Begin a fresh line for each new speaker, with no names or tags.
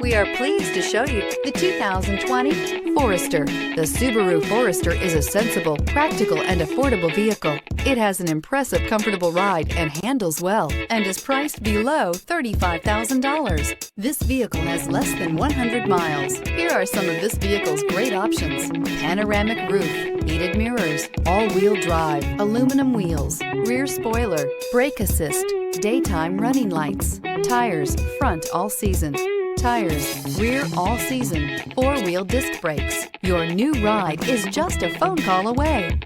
We are pleased to show you the 2020 Forester. The Subaru Forester is a sensible, practical, and affordable vehicle. It has an impressive, comfortable ride and handles well, and is priced below $35,000. This vehicle has less than 100 miles. Here are some of this vehicle's great options: panoramic roof, heated mirrors, all-wheel drive, aluminum wheels, rear spoiler, brake assist, daytime running lights, tires, front all season, tires, rear all season, four-wheel disc brakes. Your new ride is just a phone call away.